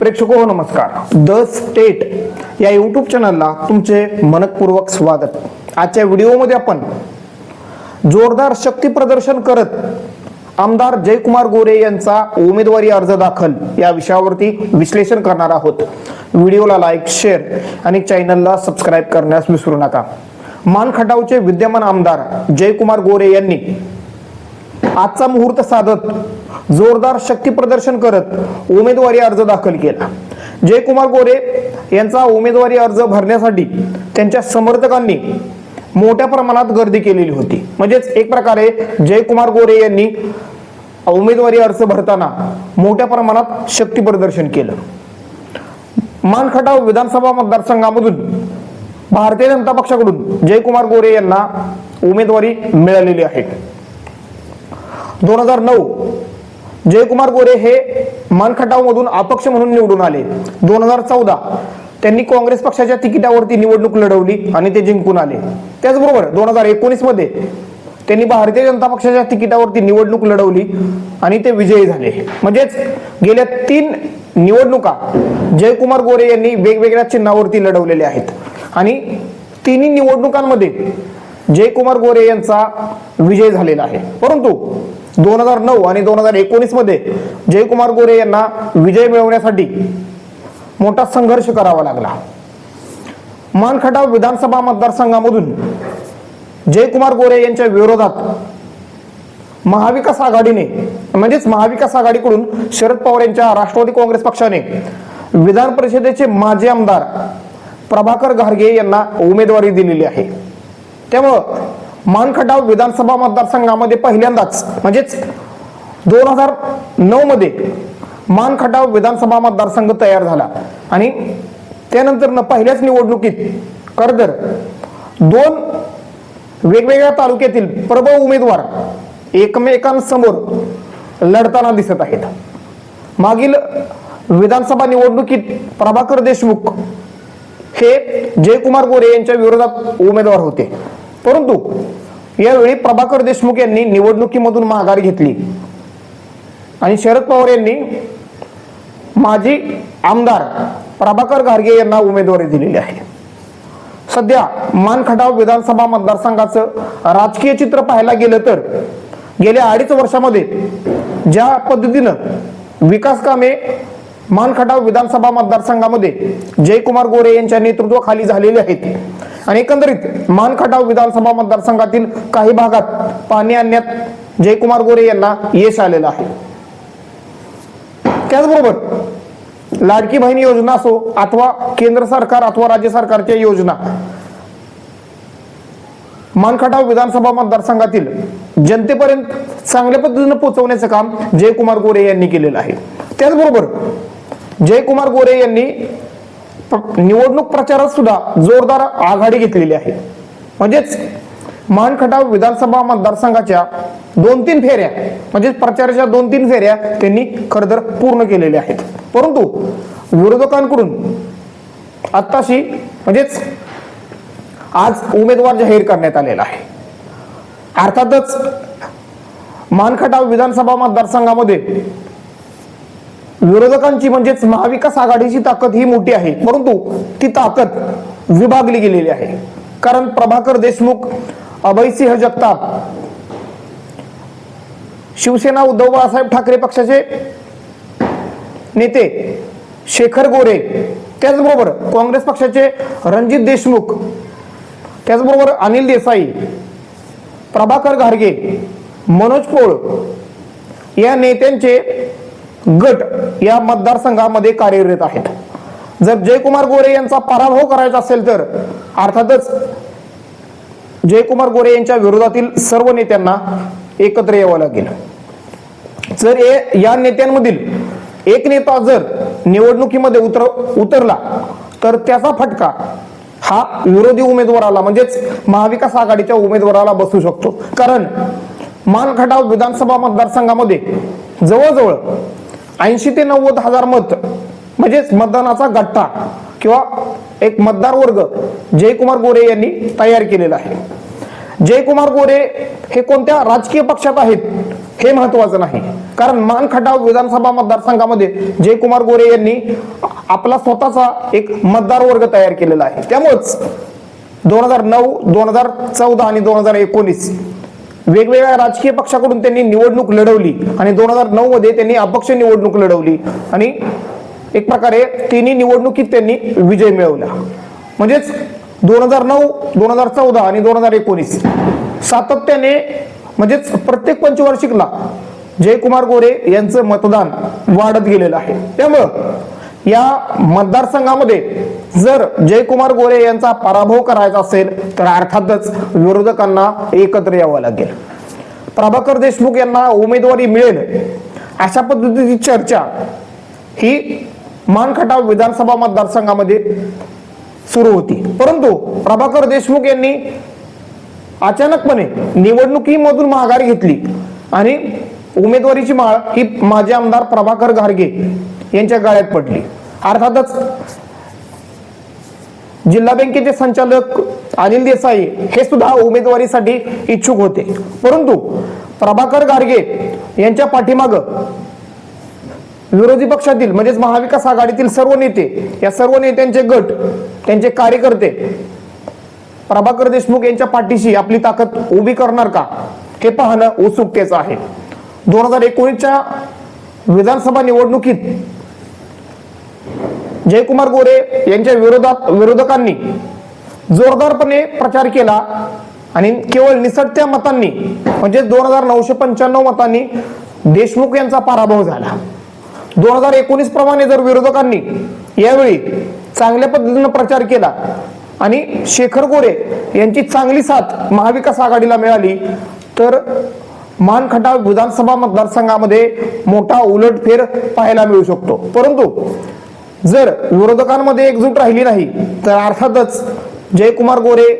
प्रेक्षको हो नमस्कार. The state या यूट्यूब चॅनलला तुमचे मनपूर्वक स्वागत. आजच्या व्हिडिओमध्ये आपण जोरदार शक्ती प्रदर्शन करत आमदार जयकुमार गोरे यांचा उमेदवारी अर्ज दाखल या विषयावरती विश्लेषण करणार आहोत. व्हिडिओला लाईक, शेअर आणि चॅनलला सबस्क्राईब करण्यास विसरू नका. मान खटावचे विद्यमान आमदार जयकुमार गोरे यांनी आजचा मुहूर्त साधत जोरदार शक्ती प्रदर्शन करत उमेदवारी अर्ज दाखल केला. जयकुमार गोरे यांचा उमेदवारी अर्ज भरण्यासाठी त्यांच्या समर्थकांनी मोठ्या प्रमाणात गर्दी केलेली होती. म्हणजेच एक प्रकारे जयकुमार गोरे यांनी उमेदवारी अर्ज भरताना मोठ्या प्रमाणात शक्ती प्रदर्शन केलं. मान खटाव विधानसभा मतदारसंघामधून भारतीय जनता पक्षाकडून जयकुमार गोरे यांना उमेदवारी मिळालेली आहे. 2009 जयकुमार गोरे हे मानखटाव मधून अपक्ष म्हणून निवडून आले. 2014 त्यांनी काँग्रेस पक्षाच्या तिकिटावरती निवडणूक लढवली आणि ते जिंकून आले. त्याचबरोबर 2019 मध्ये त्यांनी भारतीय जनता पक्षाच्या तिकिटावरती निवडणूक लढवली आणि ते विजयी झाले. म्हणजेच गेल्या 3 निवडणुका जयकुमार गोरे यांनी वेगवेगळ्या चिन्हावरती लढवलेल्या आहेत आणि तिन्ही निवडणुकांमध्ये जयकुमार गोरे यांचा विजय झालेला आहे. परंतु 2009 आणि 2019 मध्ये जयकुमार गोरे यांना विजय मिळवण्यासाठी मोठा संघर्ष करावा लागला. मानखटाव विधानसभा मतदारसंघामधून जयकुमार गोरे यांच्या विरोधात महाविकास आघाडीने म्हणजेच महाविकास आघाडीकडून शरद पवार यांच्या राष्ट्रवादी काँग्रेस पक्षाने विधान परिषदेचे माजी आमदार प्रभाकर घारगे यांना उमेदवारी दिलेली आहे. त्यामुळं मानखटाव विधानसभा मतदारसंघामध्ये पहिल्यांदाच म्हणजेच 2009 मध्ये मानखटाव विधानसभा मतदारसंघ तयार झाला आणि त्यानंतर पहिल्याच निवडणुकीत कर्दर 2 वेगवेगळ्या तालुक्यातील प्रबळ उमेदवार एकमेकांसमोर लढताना दिसत आहेत. मागील विधानसभा निवडणुकीत प्रभाकर देशमुख हे जयकुमार गोरे यांच्या विरोधात उमेदवार होते. परंतु यावेळी प्रभाकर देशमुख यांनी निवडणुकीमधून माघार घेतली आणि शरद पवार यांनी माजी आमदार प्रभाकर घारगे यांना उमेदवारी दिलेली आहे. सध्या मानखटाव विधानसभा मतदारसंघाचं राजकीय चित्र पाहायला गेलं तर गेल्या 2.5 वर्षामध्ये ज्या पद्धतीनं विकास कामे मानखटाव विधानसभा मतदारसंघामध्ये जयकुमार गोरे यांच्या नेतृत्वाखाली झालेली आहेत आणि एकंदरीत मानखटाव विधानसभा मतदारसंघातील काही भागात पाणी आणण्यात जयकुमार गोरे यांना यश आलेलं आहे. त्याचबरोबर लाडकी बहीण योजना असो अथवा केंद्र सरकार अथवा राज्य सरकारच्या योजना मानखटाव विधानसभा मतदारसंघातील जनतेपर्यंत चांगल्या पद्धतीने पोहोचवण्याचं काम जयकुमार गोरे यांनी केलेलं आहे. त्याचबरोबर जयकुमार गोरे यांनी निवडणूक प्रचारात सुद्धा जोरदार आघाडी घेतलेली आहे. म्हणजेच मानखटाव विधानसभा मतदारसंघाच्या 2-3 फेऱ्या म्हणजे प्रचाराच्या 2-3 फेऱ्या त्यांनी खरतर पूर्ण केलेल्या आहेत. परंतु विरोधकांकडून आत्ताशी म्हणजेच आज उमेदवार जाहीर करण्यात आलेला आहे. अर्थातच मानखटाव विधानसभा मतदारसंघामध्ये विरोधकांची म्हणजेच महाविकास आघाडीची ताकद ही मोठी आहे, परंतु ती ताकद विभागली गेलेली आहे. कारण प्रभाकर देशमुख, अभयसिंह जगताप, शिवसेना उद्धव बाळासाहेब ठाकरे पक्षाचे नेते शेखर गोरे, त्याचबरोबर काँग्रेस पक्षाचे रणजित देशमुख, त्याचबरोबर अनिल देसाई, प्रभाकर घारगे, मनोज पोळ या नेत्यांचे गट या मतदारसंघामध्ये कार्यरत आहेत. जर जयकुमार गोरे यांचा पराभव करायचा असेल तर अर्थातच जयकुमार गोरे यांच्या विरोधातील सर्व नेत्यांना एकत्र यावं लागेल. जर या नेत्यांमधील एक नेता जर निवडणुकीमध्ये उतरला तर त्याचा फटका हा विरोधी उमेदवाराला म्हणजेच महाविकास आघाडीच्या उमेदवाराला बसू शकतो. कारण मानखटाव विधानसभा मतदारसंघामध्ये जवळजवळ 80 ते 90 हजार मत म्हणजेच मतदानाचा गठ्ठा किंवा एक मतदार वर्ग जयकुमार गोरे यांनी तयार केलेला आहे. जयकुमार गोरे हे कोणत्या राजकीय पक्षात आहेत हे महत्वाचं नाही, कारण मान खटाव विधानसभा मतदारसंघामध्ये जयकुमार गोरे यांनी आपला स्वतःचा एक मतदार वर्ग तयार केलेला आहे. त्यामुळेच 2009, 2014 आणि 2019 वेगवेगळ्या राजकीय पक्षाकडून त्यांनी निवडणूक लढवली आणि 2009 मध्ये त्यांनी अपक्ष निवडणूक लढवली आणि एक प्रकारे तिन्ही निवडणुकीत त्यांनी विजय मिळवला. म्हणजेच 2009, 2014 आणि 2019 सातत्याने म्हणजेच प्रत्येक पंचवार्षिकला जयकुमार गोरे यांचं मतदान वाढत गेलेलं आहे. त्यामुळं या मतदारसंघामध्ये जर जयकुमार गोरे यांचा पराभव करायचा असेल तर अर्थातच विरोधकांना एकत्र यावं लागेल. प्रभाकर देशमुख यांना उमेदवारी मिळेल अशा पद्धतीची चर्चा ही मानखटाव विधानसभा मतदारसंघामध्ये सुरू होती, परंतु प्रभाकर देशमुख यांनी अचानकपणे निवडणुकीमधून माघार घेतली आणि उमेदवारीची माळ ही माजी आमदार प्रभाकर घारगे यांच्या गळ्यात पडली. अर्थातच जिल्हा बँकेचे संचालक अनिल देसाई हे सुद्धा उमेदवारीसाठी इच्छुक होते, परंतु प्रभाकर घारगे यांच्या पाठीमागं विरोधी पक्षातील म्हणजेच महाविकास आघाडीतील सर्व नेते, या सर्व नेत्यांचे गट, त्यांचे कार्यकर्ते प्रभाकर देशमुख यांच्या पाठीशी आपली ताकद उभी करणार का हे पाहणं उत्सुकतेचं आहे. 2019च्या विधानसभा निवडणुकीत जयकुमार गोरे यांच्या विरोधकांनी जोरदारपणे प्रचार केला आणि केवळ निसटत्या मतांनी म्हणजे 2995 मतांनी देशमुख यांचा पराभव झाला. 2019 प्रमाणे जर विरोधकांनी यावेळी चांगल्या पद्धतीने प्रचार केला आणि शेखर गोरे यांची चांगली साथ महाविकास आघाडीला मिळाली तर मानखटाव विधानसभा मतदारसंघामध्ये मोठा उलटफेर पाहायला मिळू शकतो. परंतु जर विरोधकांमध्ये एकजूट राहिली नाही तर अर्थातच जयकुमार गोरे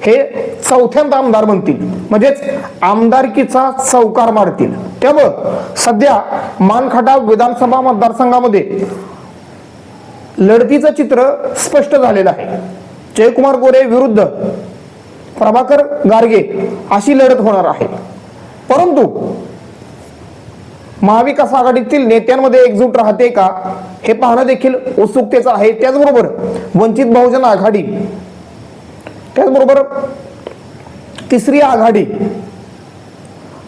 हे चौथ्यांदा आमदार बनतील, म्हणजेच आमदारकीचा चौकार मारतील. त्यामुळं सध्या मानखटाव विधानसभा मतदारसंघामध्ये लढतीचं चित्र स्पष्ट झालेलं आहे. जयकुमार गोरे विरुद्ध प्रभाकर घारगे अशी लढत होणार आहे, परंतु महाविकास आघाडीतील नेत्यांमध्ये एकजूट राहते का हे पाहणं देखील उत्सुकतेचं आहे. त्याचबरोबर वंचित बहुजन आघाडी, त्याचबरोबर तिसरी आघाडी,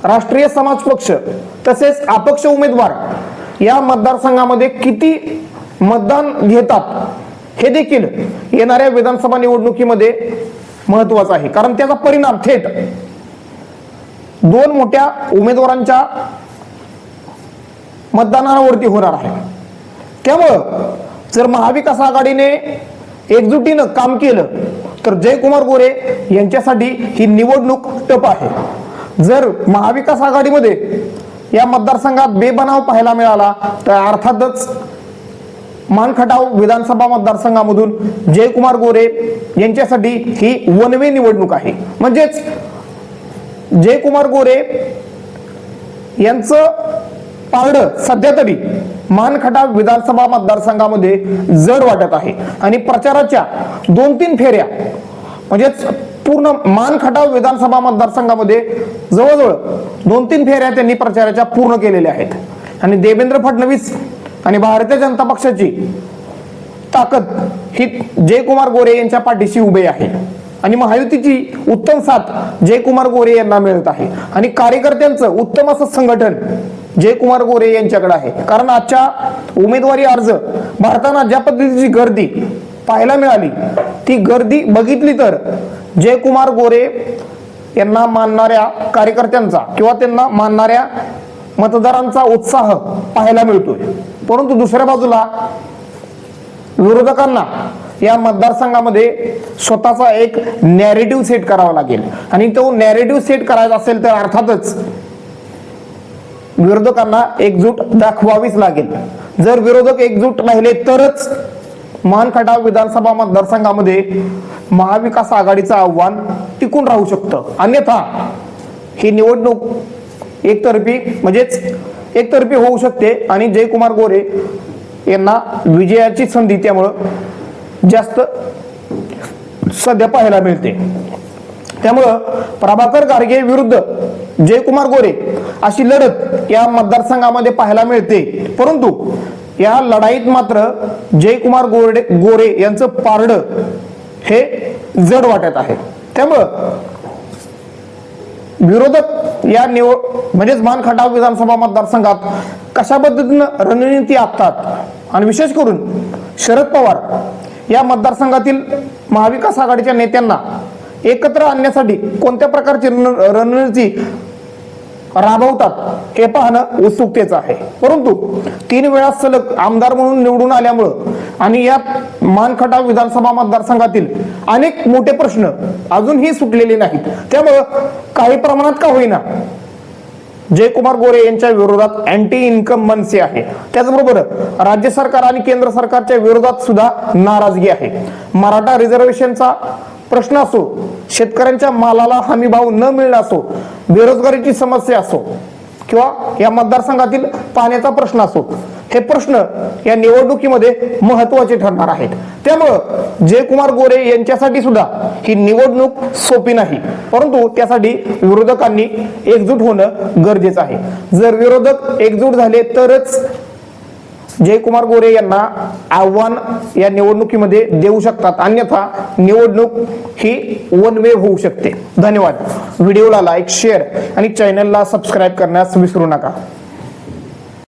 राष्ट्रीय समाज पक्ष तसेच अपक्ष उमेदवार या मतदारसंघामध्ये किती मतदान घेतात हे देखील येणाऱ्या विधानसभा निवडणुकीमध्ये महत्वाचं आहे, कारण त्याचा परिणाम थेट दोन मोठ्या उमेदवारांच्या मतदानावरती होणार आहे. त्यामुळं जर महाविकास आघाडीने एकजुटीनं काम केलं तर जयकुमार गोरे यांच्यासाठी ही निवडणूक टप आहे. जर महाविकास आघाडीमध्ये या मतदारसंघात बेबनाव पाहायला मिळाला तर अर्थातच मानखटाव विधानसभा मतदारसंघामधून जयकुमार गोरे यांच्यासाठी ही वन वे निवडणूक आहे. म्हणजेच जयकुमार गोरे यांचं पारडं सध्या तरी मानखटाव विधानसभा मतदारसंघामध्ये जड वाटत आहे आणि प्रचाराच्या 2-3 फेऱ्या म्हणजेच पूर्ण मानखटाव विधानसभा मतदारसंघामध्ये जवळजवळ 2-3 फेऱ्या त्यांनी प्रचाराच्या पूर्ण केलेल्या आहेत आणि देवेंद्र फडणवीस आणि भारतीय जनता पक्षाची ताकद ही जयकुमार गोरे यांच्या पाठीशी उभी आहे आणि महायुतीची उत्तम साथ जयकुमार गोरे यांना मिळत आहे आणि कार्यकर्त्यांचं उत्तम असं संघटन जयकुमार गोरे यांच्याकडे आहे. कारण आजच्या उमेदवारी अर्ज भरताना ज्या पद्धतीची गर्दी पाहायला मिळाली ती गर्दी बघितली तर जयकुमार गोरे यांना मानणाऱ्या कार्यकर्त्यांचा किंवा त्यांना मानणाऱ्या मतदारांचा उत्साह पाहायला मिळतोय. परंतु दुसऱ्या बाजूला विरोधकांना या मतदारसंघामध्ये स्वतःचा एक नॅरेटिव्ह सेट करावा लागेल आणि तो नॅरेटिव्ह सेट करायचा असेल तर अर्थातच विरोधकांना एकजूट दाखवावीच लागेल. जर विरोधक एकजूट राहिले तरच मानखटाव विधानसभा मतदारसंघामध्ये महाविकास आघाडीचं आव्हान टिकून राहू शकतं. अन्यथा ही निवडणूक एकतर्फी होऊ शकते आणि जयकुमार गोरे यांना विजयाची संधी त्यामुळं जास्त सध्या पाहायला मिळते. त्यामुळं प्रभाकर गारगे विरुद्ध जयकुमार गोरे अशी लढत या मतदारसंघामध्ये पाहायला मिळते, परंतु या लढाईत मात्र जयकुमार गोरे यांचं पारडं हे जड वाटत आहे. त्यामुळं विरोधक या म्हणजेच मान खटाव विधानसभा मतदारसंघात कशा पद्धतीनं रणनीती आखतात आणि विशेष करून शरद पवार या मतदारसंघातील महाविकास आघाडीच्या नेत्यांना एकत्र आणण्यासाठी कोणत्या प्रकारची रणनीती राबवतात हे पाहणं उत्सुकतेचं आहे. परंतु 3 वेळा सलग आमदार म्हणून निवडून आल्यामुळं आणि या मानखटाव विधानसभा मतदारसंघातील अनेक मोठे प्रश्न अजूनही सुटलेले नाहीत. त्यामुळं काही प्रमाणात का होईना जयकुमार गोरे यांच्या विरोधात अँटी इन्कम्बन्सी आहे. त्याचबरोबर राज्य सरकार आणि केंद्र सरकारच्या विरोधात सुद्धा नाराजगी आहे. मराठा रिझर्वेशनचा प्रश्न असो, शेतकऱ्यांच्या मालाला हमी भाव न मिळणं असो, बेरोजगारीची समस्या असो किंवा या मतदारसंघातील पाण्याचा प्रश्न असो, हे प्रश्न या निवडणुकीमध्ये महत्वाचे ठरणार आहेत. त्यामुळं जयकुमार गोरे यांच्यासाठी सुद्धा ही निवडणूक सोपी नाही, परंतु त्यासाठी विरोधकांनी एकजूट होणं गरजेचं आहे. जर विरोधक एकजूट झाले तरच जयकुमार गोरे यांना आव्हान या निवडणुकीमध्ये देऊ शकतात, अन्यथा निवडणूक ही वन वे होऊ शकते. धन्यवाद. व्हिडिओला लाईक, शेअर आणि चॅनलला सबस्क्राईब करण्यास विसरू नका.